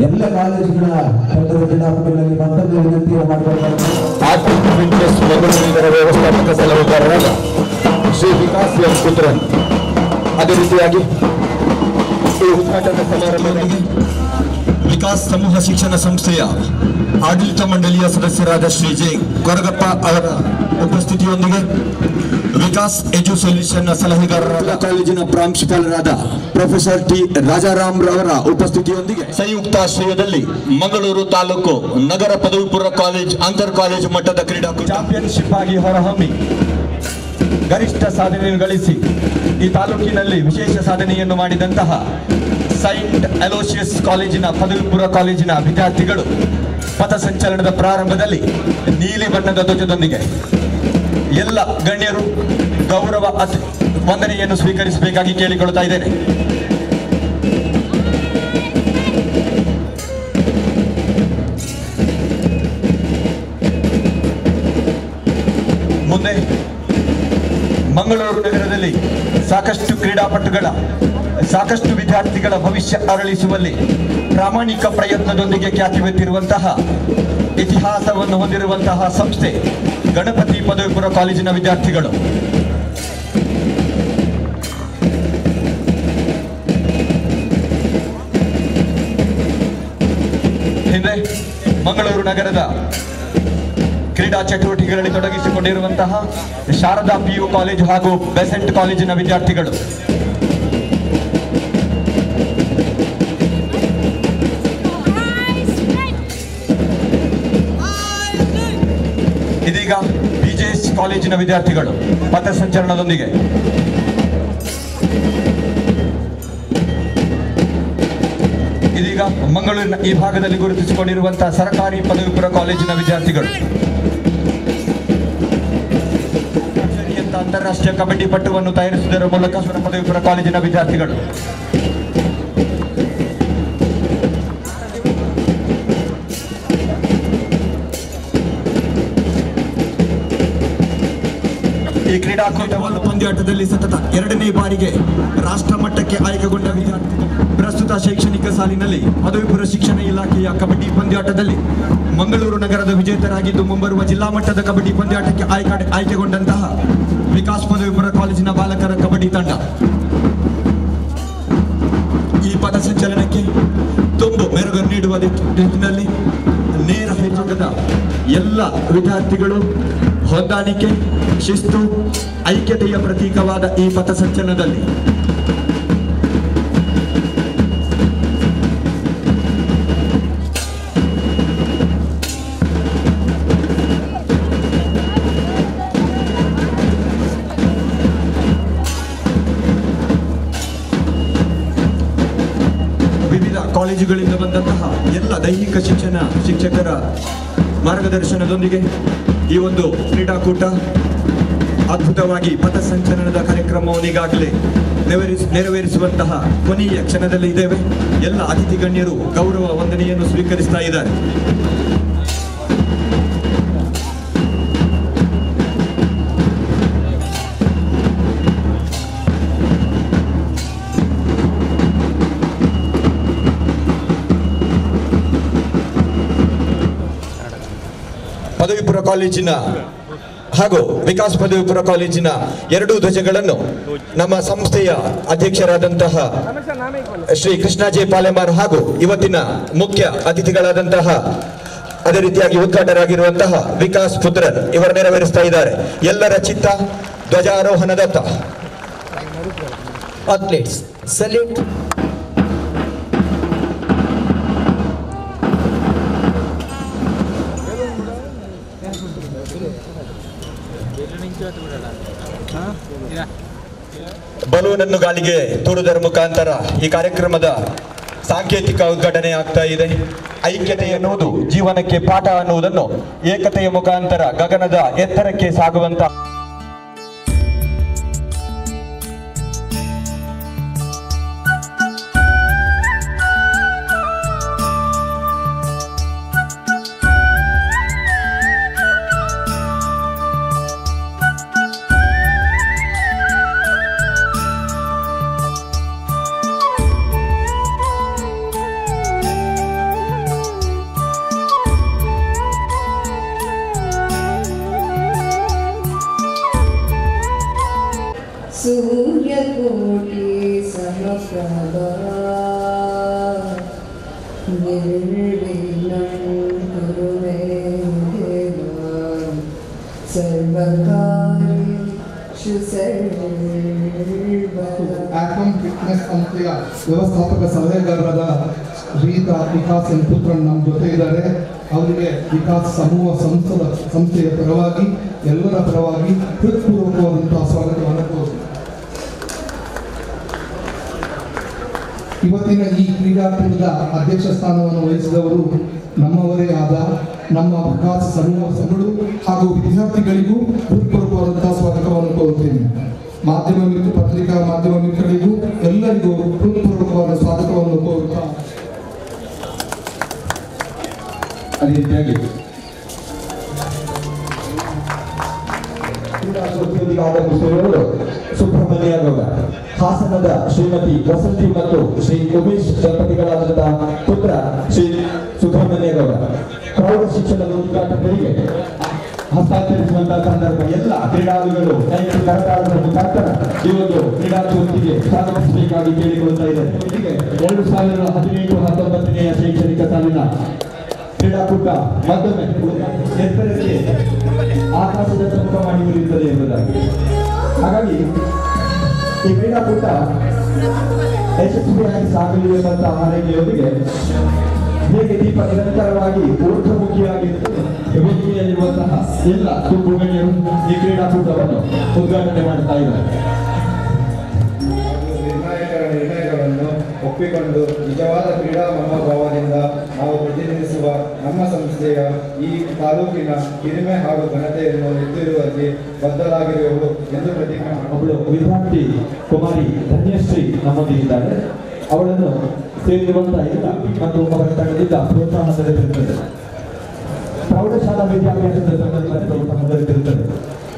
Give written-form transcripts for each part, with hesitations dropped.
ಎಲ್ಲ ಕಾಲೇಜುಗಳ ಕ್ರೀಡಾಪಟುಗಳಲ್ಲಿ ಮತ್ತೊಂದು ವಿನಂತಿಯನ್ನು ಮಾಡಬೇಕಾಗಿದೆ. ಆರ್ಟಿಕ್ ಫಿಟ್ನೆಸ್ ಬೆಂಗಳೂರಿನ ವ್ಯವಸ್ಥಾಪಕ ಸಲಹೆಗಾರರಾದ ಶ್ರೀ ವಿಕಾಸ್ ಎಂ ಪುತ್ರನ್, ಅದೇ ರೀತಿಯಾಗಿ ಈ ಉದ್ಘಾಟನಾ ಸಮಾರಂಭದಲ್ಲಿ ವಿಕಾಸ್ ಸಮೂಹ ಶಿಕ್ಷಣ ಸಂಸ್ಥೆಯ ಆಡಳಿತ ಮಂಡಳಿಯ ಸದಸ್ಯರಾದ ಶ್ರೀ ಜೆ ಕೊರಗಪ್ಪ ಅವರ ಉಪಸ್ಥಿತಿಯೊಂದಿಗೆ ವಿಕಾಸ್ ಎಜು ಸೊಲ್ಯೂಷನ್ ಸಲಹೆಗಾರರಾದ ಕಾಲೇಜಿನ ಪ್ರಾಂಶುಪಾಲರಾದ ಪ್ರೊಫೆಸರ್ ಟಿ ರಾಜಾರಾಮ್ ರವರ ಉಪಸ್ಥಿತಿಯೊಂದಿಗೆ ಸಂಯುಕ್ತಾಶ್ರಯದಲ್ಲಿ ಮಂಗಳೂರು ತಾಲೂಕು ನಗರ ಪದವಿ ಪೂರ್ವ ಕಾಲೇಜ್ ಅಂತರ್ ಕಾಲೇಜು ಮಟ್ಟದ ಕ್ರೀಡಾಕೂಟ ಚಾಂಪಿಯನ್ಶಿಪ್ ಆಗಿ ಹೊರಹೊಮ್ಮಿ ಗರಿಷ್ಠ ಸಾಧನೆಯನ್ನು ಗಳಿಸಿ ಈ ತಾಲೂಕಿನಲ್ಲಿ ವಿಶೇಷ ಸಾಧನೆಯನ್ನು ಮಾಡಿದಂತಹ ಸೈಂಟ್ ಅಲೋಸಿಯಸ್ ಕಾಲೇಜಿನ ಪದವಿ ಪೂರ್ವ ಕಾಲೇಜಿನ ವಿದ್ಯಾರ್ಥಿಗಳು ಪಥಸಂಚಲನದ ಪ್ರಾರಂಭದಲ್ಲಿ ನೀಲಿ ಬಣ್ಣದ ಧ್ವಜದೊಂದಿಗೆ ಎಲ್ಲ ಗಣ್ಯರು ಗೌರವ ವಂದನೆಯನ್ನು ಸ್ವೀಕರಿಸಬೇಕಾಗಿ ಕೇಳಿಕೊಳ್ಳುತ್ತಾ ಇದ್ದೇನೆ. ಮುಂದೆ ಮಂಗಳೂರು ನಗರದಲ್ಲಿ ಸಾಕಷ್ಟು ಕ್ರೀಡಾಪಟುಗಳ ಸಾಕಷ್ಟು ವಿದ್ಯಾರ್ಥಿಗಳ ಭವಿಷ್ಯ ಅರಳಿಸುವಲ್ಲಿ ಪ್ರಾಮಾಣಿಕ ಪ್ರಯತ್ನದೊಂದಿಗೆ ಖ್ಯಾತಿವೆತ್ತಿರುವಂತಹ ಇತಿಹಾಸವನ್ನು ಹೊಂದಿರುವಂತಹ ಸಂಸ್ಥೆ ಗಣಪತಿ ಪದವಿ ಪೂರ್ವ ಕಾಲೇಜಿನ ವಿದ್ಯಾರ್ಥಿಗಳು. ಹಿಂದೆ ಮಂಗಳೂರು ನಗರದ ಕ್ರೀಡಾ ಚಟುವಟಿಕೆಗಳಲ್ಲಿ ತೊಡಗಿಸಿಕೊಂಡಿರುವಂತಹ ಶಾರದಾ ಪಿಯು ಕಾಲೇಜು ಹಾಗೂ ಬೆಸೆಂಟ್ ಕಾಲೇಜಿನ ವಿದ್ಯಾರ್ಥಿಗಳು. ಇದೀಗ ಬಿಜೆಎಸ್ ಕಾಲೇಜಿನ ವಿದ್ಯಾರ್ಥಿಗಳು ಪಥಸಂಚಲನದೊಂದಿಗೆ. ಇದೀಗ ಮಂಗಳೂರಿನ ಈ ಭಾಗದಲ್ಲಿ ಗುರುತಿಸಿಕೊಂಡಿರುವಂತಹ ಸರ್ಕಾರಿ ಪದವಿ ಪೂರ್ವ ಕಾಲೇಜಿನ ವಿದ್ಯಾರ್ಥಿಗಳು. ಅಂತಾರಾಷ್ಟ್ರೀಯ ಕಬಡ್ಡಿ ಪಟುವನ್ನು ತಯಾರಿಸುವುದರ ಮೂಲಕ ಪದವಿ ಪೂರ್ವ ಕಾಲೇಜಿನ ವಿದ್ಯಾರ್ಥಿಗಳು. ಈ ಕ್ರೀಡಾಕೂಟವನ್ನು ಪಂದ್ಯಾಟದಲ್ಲಿ ಸತತ 2ನೇ ಬಾರಿಗೆ ರಾಷ್ಟ್ರ ಮಟ್ಟಕ್ಕೆ ಆಯ್ಕೆಗೊಂಡ ವಿದ್ಯಾರ್ಥಿಗಳು ಪ್ರಸ್ತುತ ಶೈಕ್ಷಣಿಕ ಸಾಲಿನಲ್ಲಿ ಪದವಿ ಪೂರ್ವ ಶಿಕ್ಷಣ ಇಲಾಖೆಯ ಕಬಡ್ಡಿ ಪಂದ್ಯಾಟದಲ್ಲಿ ಮಂಗಳೂರು ನಗರದ ವಿಜೇತರಾಗಿದ್ದು ಮುಂಬರುವ ಜಿಲ್ಲಾ ಮಟ್ಟದ ಕಬಡ್ಡಿ ಪಂದ್ಯಾಟಕ್ಕೆ ಆಯ್ಕೆಗೊಂಡಂತಹ ವಿಕಾಸ್ ಪದವಿ ಪೂರ್ವ ಕಾಲೇಜಿನ ಬಾಲಕರ ಕಬಡ್ಡಿ ತಂಡ. ಈ ಪಥಸಂಚಲನಕ್ಕೆ ತುಂಬು ಮೆರುಗು ನೀಡುವ ನಿಟ್ಟಿನಲ್ಲಿ ನೇರ ಹೆಚ್ಚಳದ ಎಲ್ಲ ವಿದ್ಯಾರ್ಥಿಗಳು ಹೊಂದಾಣಿಕೆ, ಶಿಸ್ತು, ಐಕ್ಯತೆಯ ಪ್ರತೀಕವಾದ ಈ ಪಥಸಂಚಲನದಲ್ಲಿ ವಿವಿಧ ಕಾಲೇಜುಗಳಿಂದ ಬಂದಂತಹ ಎಲ್ಲ ದೈಹಿಕ ಶಿಕ್ಷಕರ ಮಾರ್ಗದರ್ಶನದೊಂದಿಗೆ ಈ ಒಂದು ಕ್ರೀಡಾಕೂಟ ಅದ್ಭುತವಾಗಿ ಪಥಸಂಚಲನದ ಕಾರ್ಯಕ್ರಮವನ್ನು ಈಗಾಗಲೇ ನೆರವೇರಿಸುವಂತಹ ಕೊನೆಯ ಕ್ಷಣದಲ್ಲಿ ಇದ್ದೇವೆ. ಎಲ್ಲ ಅತಿಥಿ ಗಣ್ಯರು ಗೌರವ ವಂದನೆಯನ್ನು ಸ್ವೀಕರಿಸ್ತಾ ಇದ್ದಾರೆ. ಪದವಿ ಪೂರ್ವ ಕಾಲೇಜಿನ ಹಾಗೂ ವಿಕಾಸ್ ಪದವಿ ಪೂರ್ವ ಕಾಲೇಜಿನ 2 ಧ್ವಜಗಳನ್ನು ನಮ್ಮ ಸಂಸ್ಥೆಯ ಅಧ್ಯಕ್ಷರಾದಂತಹ ಶ್ರೀ ಕೃಷ್ಣ ಜೆ ಪಾಲೆಮಾರ್ ಹಾಗೂ ಇವತ್ತಿನ ಮುಖ್ಯ ಅತಿಥಿಗಳಾದಂತಹ ಅದೇ ರೀತಿಯಾಗಿ ಉದ್ಘಾಟಕರಾಗಿರುವಂತಹ ವಿಕಾಸ್ ಪುತ್ರನ್ ಇವರು ನೆರವೇರಿಸ್ತಾ ಇದ್ದಾರೆ. ಎಲ್ಲರ ಚಿತ್ತ ಧ್ವಜಾರೋಹಣದತ್ತ. Athletes salute. ಬಲೂನ್ ಅನ್ನು ಗಾಳಿಗೆ ತೂರುವುದರ ಮುಖಾಂತರ ಈ ಕಾರ್ಯಕ್ರಮದ ಸಾಂಕೇತಿಕ ಉದ್ಘಾಟನೆ ಆಗ್ತಾ ಇದೆ. ಐಕ್ಯತೆ ಎನ್ನುವುದು ಜೀವನಕ್ಕೆ ಪಾಠ ಅನ್ನುವುದನ್ನು ಏಕತೆಯ ಮುಖಾಂತರ ಗಗನದ ಎತ್ತರಕ್ಕೆ ಸಾಗುವಂತ सूर्यकोटि समप्रभा निर्विघ्नं कुरु मे देवा सर्वकार्येषु सर्वदा। ಆಕ್ರಮ್ ಫಿಟ್ನೆಸ್ ಸಂಸ್ಥೆಯ ವ್ಯವಸ್ಥಾಪಕ ಸಲಹೆಗಾರರಾದ ಶ್ರೀಯುತ ವಿಕಾಸ್ ಎನ್ ಪುತ್ರನ್ ನಮ್ಮ ಜೊತೆ ಇದ್ದಾರೆ. ಅವರಿಗೆ ವಿಕಾಸ್ ಸಮೂಹ ಸಂಸ್ಥೆಯ ಪರವಾಗಿ ಎಲ್ಲರ ಪರವಾಗಿ ಹೃತ್ಪೂರ್ವಕವಾದಂತಹ ಸ್ವಾಗತವನ್ನು ಕೋರುತ್ತೇನೆ. ಇವತ್ತಿನ ಈ ಕ್ರೀಡಾಕೂಟದ ಅಧ್ಯಕ್ಷ ಸ್ಥಾನವನ್ನು ವಹಿಸಿದವರು ನಮ್ಮವರೇ ಆದ ನಮ್ಮ ವಿಕಾಸ್ ಸಮೂಹ ಸಭೆಗಳು ಹಾಗೂ ವಿದ್ಯಾರ್ಥಿಗಳಿಗೂ ಹೃತ್ಪೂರ್ವಕವಾದಂತಹ ಸ್ವಾಗತವನ್ನು ಕೋರುತ್ತೇನೆ. ಮಾಧ್ಯಮ ಮಿತ್ರ ಪತ್ರಿಕಾ ಮಾಧ್ಯಮ ಮಿತ್ರರಿಗೂ ಎಲ್ಲರಿಗೂ ಹೃತ್ಪೂರ್ವಕವಾದ ಸ್ವಾಗತವನ್ನು ಕೋರುತ್ತಾ ಅದೇ ರೀತಿಯಾಗಿ ಕ್ರೀಡಾ ಸ್ಫೂರ್ತಿಯೊಂದಿಗೆ ಆಗಮಿಸಿರುವವರು ಸುಬ್ರಹ್ಮಣ್ಯ ಗೌಡ, ಹಾಸನದ ಶ್ರೀಮತಿ ವಸಂತಿ ಮತ್ತು ಶ್ರೀ ಉಮೇಶ್ ದಂಪತಿಗಳಾದಂತಹ ಪುತ್ರ ಶ್ರೀ ಸುಬ್ರಹ್ಮಣ್ಯ ಗೌಡ. ಪ್ರೌಢ ಶಿಕ್ಷಣದ ಉದ್ಘಾಟಕರಿಗೆ ಹಸ್ತಾಂತರಿಸುವಂತಹ ಸಂದರ್ಭ ಎಲ್ಲ ಕ್ರೀಡಾಳುಗಳು ಕೈಗೆ ಕರತಾಳದ ಮುಖಾಂತರ ಈ ಒಂದು ಕ್ರೀಡಾ ಸ್ಫೂರ್ತಿಗೆ ಸ್ವಾಗತಿಸಬೇಕಾಗಿ ಕೇಳಿಕೊಳ್ತಾ ಇದ್ದಾರೆ. 2018-19 ಶೈಕ್ಷಣಿಕ ಸಾಲಿನ ಕ್ರೀಡಾಕೂಟ ಮತ್ತೊಮ್ಮೆ ಎತ್ತರಕ್ಕೆ ಆಕಾಶದ ಮುಖ ಮಾಡಿ ಉಳಿಯುತ್ತದೆ ಎಂಬುದಾಗಿ. ಹಾಗಾಗಿ ಈ ಕ್ರೀಡಾಕೂಟ ಯಶಸ್ವಿಯಾಗಿ ಸಾಗಲಿ ಎಂಬಂತಹ ಹಾರೈಕೆಯೊಂದಿಗೆ ಹೇಗೆ ದೀಪ ನಿರಂತರವಾಗಿ ಊರ್ಧ್ವಮುಖಿಯಾಗಿ ವೇದಿಕೆಯಲ್ಲಿರುವಂತಹ ಎಲ್ಲ ತುಂಬು ಗಣ್ಯರು ಈ ಕ್ರೀಡಾಕೂಟವನ್ನು ಉದ್ಘಾಟನೆ ಮಾಡ್ತಾ ಇದ್ದಾರೆ. ನಿರ್ಣಾಯಕರ ನಿರ್ಣಯಗಳನ್ನು ಒಪ್ಪಿಕೊಂಡು ನಿಜವಾದ ಕ್ರೀಡಾ ಮನೋಭಾವದಿಂದ ನಾವು ಪ್ರತಿನಿಧಿಸುವ ನಮ್ಮ ಸಂಸ್ಥೆಯ ಈ ತಾಲೂಕಿನ ಹಿರಿಮೆ ಹಾಗೂ ಘನತೆಯನ್ನು ಎತ್ತಿರುವಲ್ಲಿ ಬದ್ಧರಾಗಿರುವವರು ಎಂದು ಪ್ರತಿಜ್ಞೆ ಒಬ್ಬಳು ವಿದ್ಯಾರ್ಥಿ ಕುಮಾರಿ ಧನ್ಯಶ್ರೀ ನಮ್ಮೊಂದಿಗಿದ್ದಾರೆ. ಅವಳನ್ನು ಸೇರಿರುವಂತಹ ಎಲ್ಲ ಮತ್ತು ಅವರ ತಂಡದಿಂದ ಪ್ರೋತ್ಸಾಹ ದೊರೆತಿರುತ್ತದೆ. ಪ್ರೌಢಶಾಲಾ ವಿದ್ಯಾಭ್ಯಾಸದ ಸಂಬಂಧಿಸಿದ ಪ್ರೋತ್ಸಾಹ ದೊರೆತಿರುತ್ತದೆ.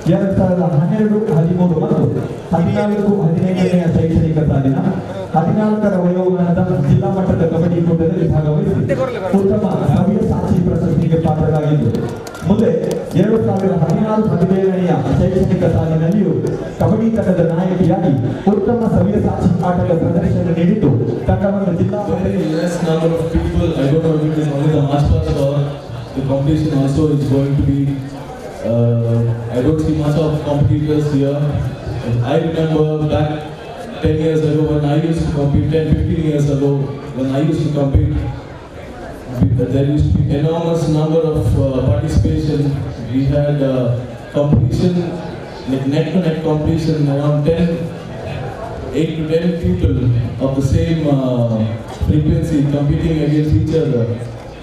2012-13 ಮತ್ತು 14-15ನೇ ಶೈಕ್ಷಣಿಕ ಸಾಲಿನ 14ರ ವಯೋಮಾನದ ಜಿಲ್ಲಾ ಮಟ್ಟದ ಕಬಡ್ಡಿ ಕೂಟದಲ್ಲಿ ಭಾಗವಹಿಸಿ ಉತ್ತಮ ಸವ್ಯ ಸಾಕ್ಷಿ ಪ್ರಶಸ್ತಿಗೆ ಪಾತ್ರರಾಗಿದ್ದು, ಮುಂದೆ 2016-17ನೆಯ ಶೈಕ್ಷಣಿಕ ಸಾಲಿನಲ್ಲಿಯೂ ಕಬಡ್ಡಿ ತಂಡದ ನಾಯಕಿಯಾಗಿ ಉತ್ತಮ ಸವ್ಯ ಸಾಕ್ಷಿ ಆಟದ ಪ್ರದರ್ಶನ ನೀಡಿದ್ದು ತಂಡವನ್ನು ಜಿಲ್ಲಾ I don't see much of competitors here. I remember back 10 years ago when I used to compete, 10-15 years ago when I used to compete, there used to be enormous number of participation. We had competition, like neck-to-neck competition, around 8 to 10 people of the same frequency competing against each other.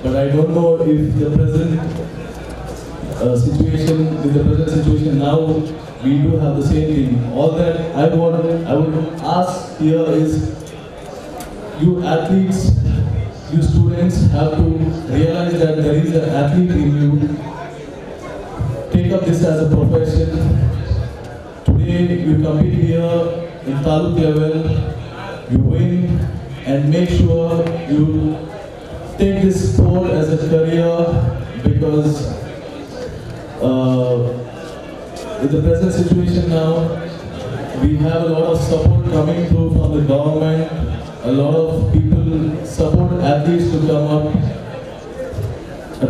But I don't know if the present situation now we do have the same thing. All that I would ask here is, you athletes, you students have to realize that there is an athlete in you. Take up this as a profession. Today you compete here in taluk level, you win, and make sure you take this sport as a career, because in the present situation now, we have a lot of support coming through from the government. A lot of people support athletes to come up.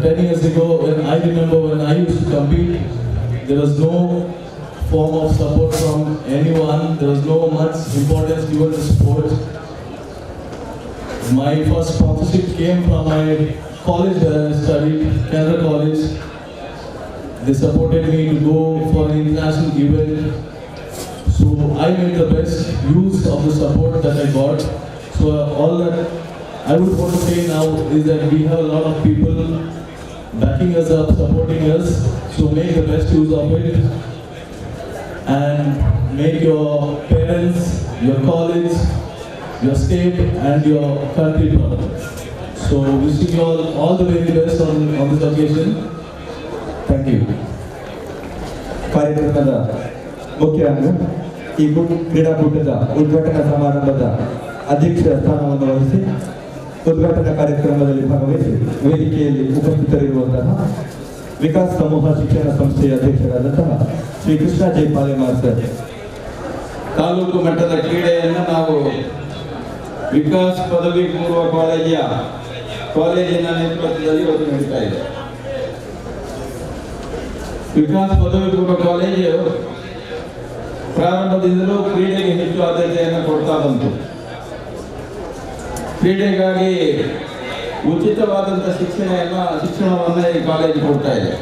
10 years ago, when I remember when I used to compete, there was no form of support from anyone. There was no much importance given to sport. My first sponsorship came from my college where I studied, Canada College. They supported me to go for an international event. So I made the best use of the support that I got. So all that I would want to say now is that we have a lot of people backing us up, supporting us. So make the best use of it and make your parents, your college, your state and your country proud. So wishing you all the very best on this occasion. Thank you. ಕಾರ್ಯಕ್ರಮದ ಮುಖ್ಯ ಅಂಗ ಈ ಕ್ರೀಡಾಕೂಟದ ಉದ್ಘಾಟನಾ ಸಮಾರಂಭದ ಅಧ್ಯಕ್ಷ ಸ್ಥಾನವನ್ನು ವಹಿಸಿ ಉದ್ಘಾಟನಾ ಕಾರ್ಯಕ್ರಮದಲ್ಲಿ ಭಾಗವಹಿಸಿ ವೇದಿಕೆಯಲ್ಲಿ ಉಪಸ್ಥಿತರಿರುವಂತಹ ವಿಕಾಸ್ ಸಮೂಹ ಶಿಕ್ಷಣ ಸಂಸ್ಥೆಯ ಅಧ್ಯಕ್ಷರಾದಂತಹ ಶ್ರೀ ಕೃಷ್ಣ ಜೈ ಪಾಲೆಮಾರ್ ಸರ್. ತಾಲೂಕು ಮಟ್ಟದ ಕ್ರೀಡೆಯನ್ನು ನಾವು ವಿಕಾಸ್ ಪದವಿ ಪೂರ್ವ ಕಾಲೇಜಿನ ನೇತೃತ್ವದಲ್ಲಿ ಇವತ್ತು ನಡೀತಾ ಇದೆ. ವಿಕಾಸ್ ಪದವಿ ಪೂರ್ವ ಕಾಲೇಜು ಪ್ರಾರಂಭದಿಂದಲೂ ಕ್ರೀಡೆಗೆ ಹೆಚ್ಚು ಆದ್ಯತೆಯನ್ನು ಕೊಡ್ತಾ ಬಂತು. ಕ್ರೀಡೆಗಾಗಿ ಉಚಿತವಾದಂಥ ಶಿಕ್ಷಣವನ್ನು ಈ ಕಾಲೇಜು ಕೊಡ್ತಾ ಇದೆ.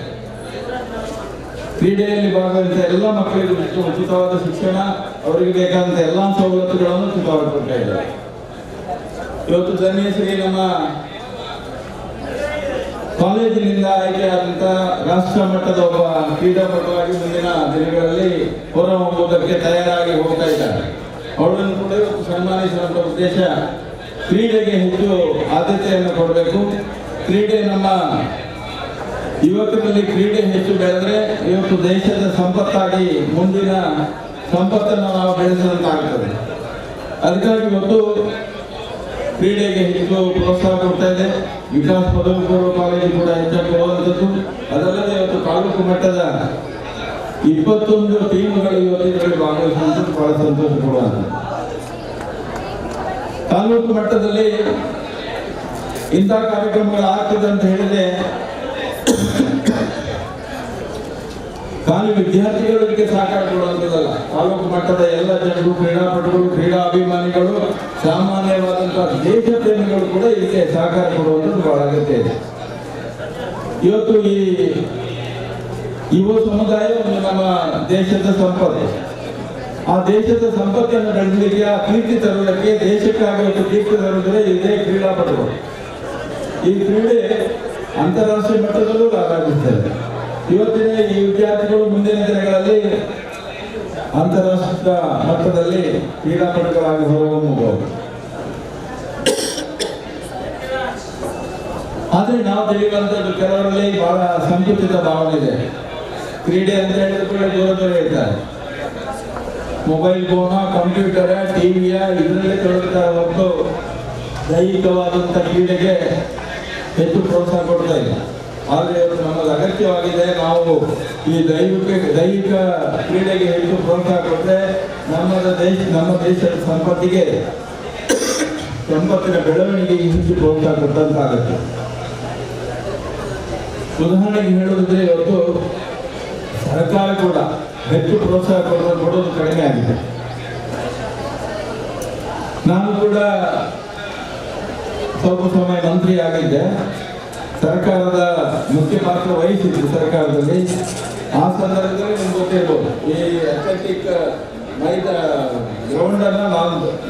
ಕ್ರೀಡೆಯಲ್ಲಿ ಭಾಗವಹಿಸಿದ ಎಲ್ಲ ಮಕ್ಕಳಿಗೂ ಉಚಿತವಾದ ಶಿಕ್ಷಣ, ಅವರಿಗೆ ಬೇಕಾದಂಥ ಎಲ್ಲ ಸವಲತ್ತುಗಳನ್ನು ಉಚಿತವಾಗಿ ಕೊಡ್ತಾ ಇದ್ದಾರೆ. ಇವತ್ತು ಧನ್ಯಶ್ರೀ ನಮ್ಮ ಕಾಲೇಜಿನಿಂದ ಆಯ್ಕೆಯಾದಂಥ ರಾಷ್ಟ್ರ ಮಟ್ಟದ ಒಬ್ಬ ಕ್ರೀಡಾಪಟುವಾಗಿ ಮುಂದಿನ ದಿನಗಳಲ್ಲಿ ಹೊರಹೊಮ್ಮುವುದಕ್ಕೆ ತಯಾರಾಗಿ ಹೋಗ್ತಾ ಇದ್ದಾರೆ. ಅವಳನ್ನು ಕೂಡ ಇವತ್ತು ಸನ್ಮಾನಿಸುವಂಥ ಉದ್ದೇಶ ಕ್ರೀಡೆಗೆ ಹೆಚ್ಚು ಆದ್ಯತೆಯನ್ನು ಕೊಡಬೇಕು. ಕ್ರೀಡೆ ನಮ್ಮ ಯುವಕರಲ್ಲಿ ಕ್ರೀಡೆ ಹೆಚ್ಚು ಬೆಳೆದರೆ ಇವತ್ತು ದೇಶದ ಸಂಪತ್ತಾಗಿ ಮುಂದಿನ ಸಂಪತ್ತನ್ನು ನಾವು ಬೆಳೆಸಿದಂತಾಗ್ತದೆ. ಅದಕ್ಕಾಗಿ ಇವತ್ತು ಕ್ರೀಡೆಗೆ ಹೆಚ್ಚು ಪ್ರೋತ್ಸಾಹ ಕೊಡ್ತಾ ಇದೆ. ವಿಕಾಸ್ ಪದವಿ ಪೂರ್ವ ಕಾಲೇಜು ಕೂಡ ಹೆಚ್ಚಾಗಿ ಕೊಡುವಂಥದ್ದು. ಅದಲ್ಲದೆ ಇವತ್ತು ತಾಲೂಕು ಮಟ್ಟದ 21 ಟೀಮ್ಗಳು ಇವತ್ತಿನಲ್ಲಿ ಭಾಗವಹಿಸುವಂಥದ್ದು ಬಹಳ ಸಂತೋಷ ಕೊಡುವಂಥದ್ದು. ತಾಲೂಕು ಮಟ್ಟದಲ್ಲಿ ಇಂಥ ಕಾರ್ಯಕ್ರಮಗಳು ಆಗ್ತದೆ ಅಂತ ಹೇಳಿದ್ರೆ ಖಾಲಿ ವಿದ್ಯಾರ್ಥಿಗಳಿಗೆ ಸಹಕಾರ ಕೊಡುವಂಥದ್ದಲ್ಲ. ತಾಲೂಕು ಮಟ್ಟದ ಎಲ್ಲ ಜನರು, ಕ್ರೀಡಾಪಟುಗಳು, ಕ್ರೀಡಾ ಅಭಿಮಾನಿಗಳು, ಸಾಮಾನ್ಯವಾದಂತಹ ದೇಶ ಪ್ರೇಮಿಗಳು ಕೂಡ ಇದಕ್ಕೆ ಸಹಕಾರ ಕೊಡುವಂಥದ್ದು ಬಹಳ ಅಗತ್ಯ ಇದೆ. ಇವತ್ತು ಈ ಯುವ ಸಮುದಾಯ ಒಂದು ನಮ್ಮ ದೇಶದ ಸಂಪತ್ತು. ಆ ದೇಶದ ಸಂಪತ್ತನ್ನು ಬೆಳೆಸಲಿಕ್ಕೆ, ಆ ಕೀರ್ತಿ ತರುವುದಕ್ಕೆ, ದೇಶಕ್ಕಾಗಿ ಒಂದು ಕೀರ್ತಿ ತರುವುದೇ ಇದೇ ಕ್ರೀಡಾಪಟುಗಳು. ಈ ಕ್ರೀಡೆ ಅಂತಾರಾಷ್ಟ್ರೀಯ ಮಟ್ಟದಲ್ಲೂ ರಾರಾಜಿಸುತ್ತದೆ. ಇವತ್ತಿನ ಈ ವಿದ್ಯಾರ್ಥಿಗಳು ಮುಂದಿನ ದಿನಗಳಲ್ಲಿ ಅಂತಾರಾಷ್ಟ್ರೀಯ ಮಟ್ಟದಲ್ಲಿ ಕ್ರೀಡಾಪಟುಗಳಾಗಿ ಹೊರಹೊಮ್ಮಬಹುದು. ಆದರೆ ನಾವು ತಿಳಿಯುವಂಥದ್ದು ಕೆಲವರಲ್ಲಿ ಬಹಳ ಸಂಕುಚಿತ ಭಾವನೆ ಇದೆ. ಕ್ರೀಡೆ ಅಂತ ಹೇಳಿದ ಕೂಡ ದೂರ ಇರ್ತಾರೆ. ಮೊಬೈಲ್ ಫೋನ, ಕಂಪ್ಯೂಟರ, ಟಿವಿಯ ಇದರಲ್ಲೇ ತೊಡಗುತ್ತಾರೆ ಹೊರತು ದೈಹಿಕವಾದಂಥ ಕ್ರೀಡೆಗೆ ಹೆಚ್ಚು ಪ್ರೋತ್ಸಾಹ ಕೊಡ್ತಾ ಇಲ್ಲ. ಆದರೆ ಇವತ್ತು ನಮಗೆ ಅಗತ್ಯವಾಗಿದೆ, ನಾವು ಈ ದೈಹಿಕ ಕ್ರೀಡೆಗೆ ಹೆಚ್ಚು ಪ್ರೋತ್ಸಾಹ ಕೊಟ್ಟರೆ ನಮ್ಮ ದೇಶದ ಸಂಪತ್ತಿನ ಬೆಳವಣಿಗೆಗೆ ಹೆಚ್ಚು ಪ್ರೋತ್ಸಾಹ ಕೊಟ್ಟಂತಾಗುತ್ತೆ. ಉದಾಹರಣೆಗೆ ಹೇಳುವುದಿದ್ರೆ ಇವತ್ತು ಸರ್ಕಾರ ಕೂಡ ಹೆಚ್ಚು ಪ್ರೋತ್ಸಾಹ ಕೊಡೋದು ಕಡಿಮೆ ಆಗಿದೆ. ನಾನು ಕೂಡ ಸ್ವಲ್ಪ ಸಮಯ ಮಂತ್ರಿ ಆಗಿದ್ದೆ. ಸರ್ಕಾರದ ಮುಖ್ಯ ಪಾತ್ರ ವಹಿಸಿದ್ದು ಸರ್ಕಾರದಲ್ಲಿ. ಆ ಸಂದರ್ಭದಲ್ಲಿ ನಿಮ್ಗೆ ಗೊತ್ತಿರ್ಬೋದು, ಈ ಅಥ್ಲೆಟಿಕ್ ಗ್ರೌಂಡ್ ಅನ್ನ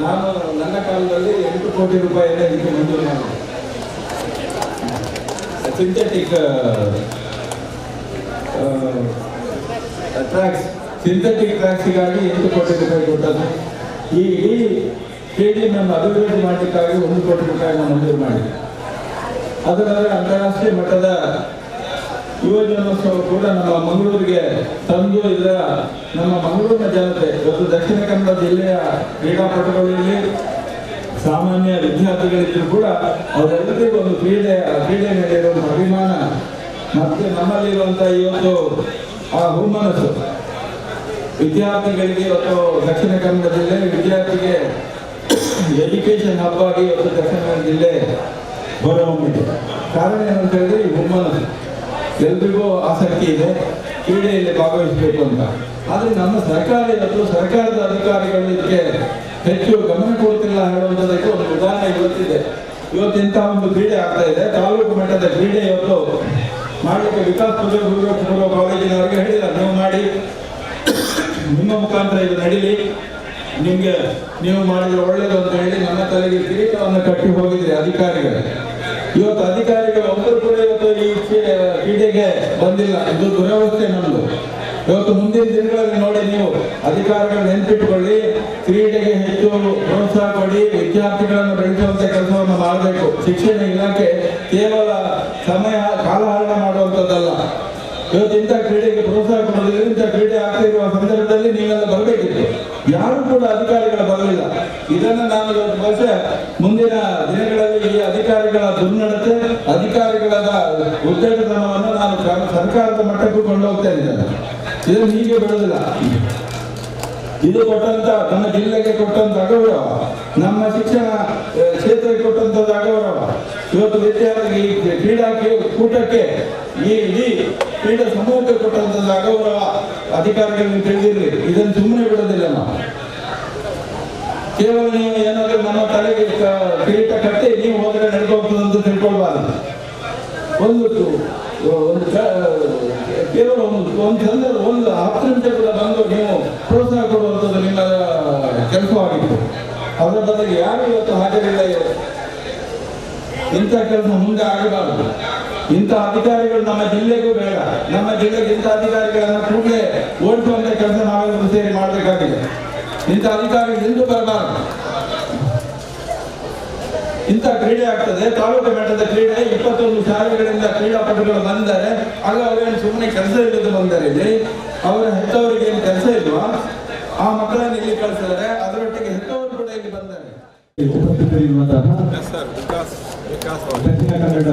ನಾನು ನನ್ನ ಕಾಲದಲ್ಲಿ 8 ಕೋಟಿ ರೂಪಾಯಿಯನ್ನ ಇದಕ್ಕೆ ಮಂಜೂರು ಮಾಡಿದೆ. ಸಿಂಥೆಟಿಕ್ ಟ್ರ್ಯಾಕ್ಸ್ಗಾಗಿ 8 ಕೋಟಿ ರೂಪಾಯಿ ಕೊಟ್ಟದ್ದು. ಈ ಸ್ಟೇಡಿಯಂ ಅನ್ನು ಅಭಿವೃದ್ಧಿ ಮಾಡಲಿಕ್ಕಾಗಿ 1 ಕೋಟಿ ರೂಪಾಯಿಯನ್ನು ಮಂಜೂರು ಮಾಡಿ. ಅದರಲ್ಲಿ ಅಂತಾರಾಷ್ಟ್ರೀಯ ಮಟ್ಟದ ಯುವಜನೋತ್ಸವ ಕೂಡ ನಮ್ಮ ಮಂಗಳೂರಿಗೆ ತಂದು ನಮ್ಮ ಮಂಗಳೂರಿನ ಜನತೆ, ಇವತ್ತು ದಕ್ಷಿಣ ಕನ್ನಡ ಜಿಲ್ಲೆಯ ಕ್ರೀಡಾಪಟುಗಳಲ್ಲಿ ಸಾಮಾನ್ಯ ವಿದ್ಯಾರ್ಥಿಗಳಿದ್ರು ಕೂಡ ಅವರೆಲ್ಲರಿಗೂ ಒಂದು ಕ್ರೀಡೆ ಮೇಲಿರುವಂಥ ಅಭಿಮಾನ ಮತ್ತು ನಮ್ಮಲ್ಲಿರುವಂಥ ಇವತ್ತು ಆ ಹುಮ್ಮನಸ್ಸು ವಿದ್ಯಾರ್ಥಿಗಳಿಗೆ ಇವತ್ತು ದಕ್ಷಿಣ ಕನ್ನಡ ಜಿಲ್ಲೆ ವಿದ್ಯಾರ್ಥಿಗೆ ಎಜುಕೇಶನ್ ಹಬ್ ಆಗಿ ಇವತ್ತು ದಕ್ಷಿಣ ಕನ್ನಡ ಜಿಲ್ಲೆ ಹೊರಹೊಮ್ಮಿದೆ. ಕಾರಣ ಏನಂತ ಹೇಳಿದ್ರೆ ಈ ಹುಮ್ಮನಸ್ಸು. ಎಲ್ರಿಗೂ ಆಸಕ್ತಿ ಇದೆ ಕ್ರೀಡೆಯಲ್ಲಿ ಭಾಗವಹಿಸಬೇಕು ಅಂತ. ಆದರೆ ನಮ್ಮ ಸರ್ಕಾರದ ಅಧಿಕಾರಿಗಳು ಇದಕ್ಕೆ ಹೆಚ್ಚು ಗಮನ ಕೊಡ್ತಿಲ್ಲ ಹೇಳುವಂಥದ್ದಕ್ಕೆ ಒಂದು ಉದಾಹರಣೆ ಇವತ್ತಿದೆ. ಇವತ್ತಿಂಥ ಒಂದು ಕ್ರೀಡೆ ಆಗ್ತಾ ಇದೆ. ತಾಲೂಕು ಮಟ್ಟದ ಕ್ರೀಡೆ ಇವತ್ತು ಮಾಡಲಿಕ್ಕೆ ವಿಕಾಸ್ ಪದವಿ ಪೂರ್ವ ಕಾಲೇಜಿನವರಿಗೆ ಹೇಳಿದ್ದಾರೆ, ನೀವು ಮಾಡಿ, ನಿಮ್ಮ ಮುಖಾಂತರ ಇದು ನಡೀಲಿ, ನೀವು ಮಾಡಿದ್ರೆ ಒಳ್ಳೇದು ಅಂತ ಹೇಳಿ ನಮ್ಮ ತಲೆಗೆ ಕಿರೀಟವನ್ನು ಕಟ್ಟಿ ಹೋಗಿದ್ರೆ ಅಧಿಕಾರಿಗಳು. ಇವತ್ತು ಅಧಿಕಾರಿಗಳು ಒಬ್ಬರು ಕೂಡ ಇವತ್ತು ಈ ಕ್ರೀಡೆಗೆ ಬಂದಿಲ್ಲ. ಇದು ದುರವಸ್ಥೆ ನಮ್ಮದು. ಇವತ್ತು ಮುಂದಿನ ದಿನಗಳಲ್ಲಿ ನೋಡಿ, ನೀವು ಅಧಿಕಾರಿಗಳು ನೆನಪಿಟ್ಟುಕೊಳ್ಳಿ, ಕ್ರೀಡೆಗೆ ಹೆಚ್ಚು ಪ್ರೋತ್ಸಾಹ ಕೊಡಿ, ವಿದ್ಯಾರ್ಥಿಗಳನ್ನು ಬೆಳೆಸುವಂತ ಕೆಲಸವನ್ನು ಮಾಡಬೇಕು. ಶಿಕ್ಷಣ ಇಲಾಖೆ ಕೇವಲ ಕಾಲಹರಣ ಮಾಡುವಂಥದ್ದಲ್ಲ. ಇವತ್ತು ಇಂಥ ಕ್ರೀಡೆಗೆ ಪ್ರೋತ್ಸಾಹ ಕೊಡೋದ್ರಿಂದ ಇಂಥ ಕ್ರೀಡೆ ಆಗ್ತಾ ಇರುವ ಸಂದರ್ಭದಲ್ಲಿ ನೀವೆಲ್ಲ ಬರಬೇಕಿತ್ತು. ಯಾರು ಕೂಡ ಅಧಿಕಾರಿಗಳು ಬರಲಿಲ್ಲ. ಇದನ್ನು ನಾನು ಇವತ್ತು ವರ್ಷ ಮುಂದಿನ ದಿನಗಳಲ್ಲಿ ಈ ಅಧಿಕಾರಿಗಳ ದುರ್ನಡತೆ, ಅಧಿಕಾರಿಗಳ ಉದ್ದೇಶತನವನ್ನು ನಾನು ಸರ್ಕಾರದ ಮಟ್ಟಕ್ಕೂ ಕೊಂಡೋಗ್ತಾ ಇದ್ದೇನೆ. ಇದನ್ನು ಹೀಗೆ ಬಿಡೋದಿಲ್ಲ. ಇದು ಕೊಟ್ಟಂತ ನಮ್ಮ ಜಿಲ್ಲೆಗೆ ಕೊಟ್ಟಂತ ಗೌರವ, ನಮ್ಮ ಶಿಕ್ಷಣ ಕ್ಷೇತ್ರಕ್ಕೆ ಕೊಟ್ಟಂತ ಗೌರವ. ಇವತ್ತು ವಿದ್ಯಾರ್ಥಿ ಕ್ರೀಡಾ ಕೂಟಕ್ಕೆ ಈ ಇಡೀ ಕ್ರೀಡಾ ಸಮೂಹಕ್ಕೆ ಕೊಟ್ಟಂತ ಗೌರವ ಅಧಿಕಾರಿಗಳು ತಿಳಿದಿರಲಿ. ಇದನ್ನು ಸುಮ್ಮನೆ ಬಿಡೋದಿಲ್ಲ ನಾವು. ಕೇವಲ ನೀವು ಏನಾದರೂ ನಮ್ಮ ತಲೆಗೆ ಕಿರೀಟ ಕಟ್ಟಿ ನೀವು ಹೋದರೆ ನಡ್ಕೋಗ್ತದೆ ಅಂತ ತಿಳ್ಕೊಳ್ಬಾರ್ದು. ಕೇವಲ ಒಂದು ಸಂದರ್ಭ 10 ನಿಮಿಷ ಕೂಡ ಬಂದು ನೀವು ಪ್ರೋತ್ಸಾಹ ಕೊಡುವಂಥದ್ದು ನಿಮ್ಮ ಕೆಲಸವಾಗಿತ್ತು. ಅದರ ಬದಲಿಗೆ ಯಾರು ಇವತ್ತು ಹಾಜರಿಲ್ಲ. ಇಂಥ ಕೆಲಸ ಮುಂದೆ ಆಗಬಾರದು. ಇಂಥ ಅಧಿಕಾರಿಗಳು ನಮ್ಮ ಜಿಲ್ಲೆಗೂ ಬೇಡ. ನಮ್ಮ ಜಿಲ್ಲೆಗೆ ಇಂಥ ಅಧಿಕಾರಿಗಳನ್ನ ಕೂಡಲೇ ಓಡಿಸುವಂತ ಕೆಲಸ ನಾವೆಲ್ಲರೂ ಸೇರಿ ಮಾಡಬೇಕಾಗಿದೆ. ಇಂಥ ಅಧಿಕಾರಿಗಳು ಎಂದು ಬರಬಾರದು. ಇಂಥ ಕ್ರೀಡೆ ಆಗ್ತದೆ, ತಾಲೂಕು ಮಟ್ಟದ ಕ್ರೀಡೆ, 21 ಶಾಲೆಗಳಿಂದ ಕ್ರೀಡಾಪಟುಗಳು ಬಂದರೆ ಆಗ ಅವರೇನು ಸುಮ್ಮನೆ ಕೆಲಸ ಇಲ್ಲದೆ ಬಂದರೆ ಇಲ್ಲಿ ಅವರ ಹೆತ್ತವರಿಗೆ ಏನು ಕೆಲಸ ಇಲ್ವಾ? ಆ ಮಕ್ಕಳನ್ನು ಇಲ್ಲಿ ಕಳಿಸಿದರೆ ಅದರೊಟ್ಟಿಗೆ ಹೆತ್ತವರು ಕೂಡ ಇಲ್ಲಿ ಬಂದರೆ ಉಪಸ್ಥಿತರಿರುವಂತಹ ದಕ್ಷಿಣ ಕನ್ನಡ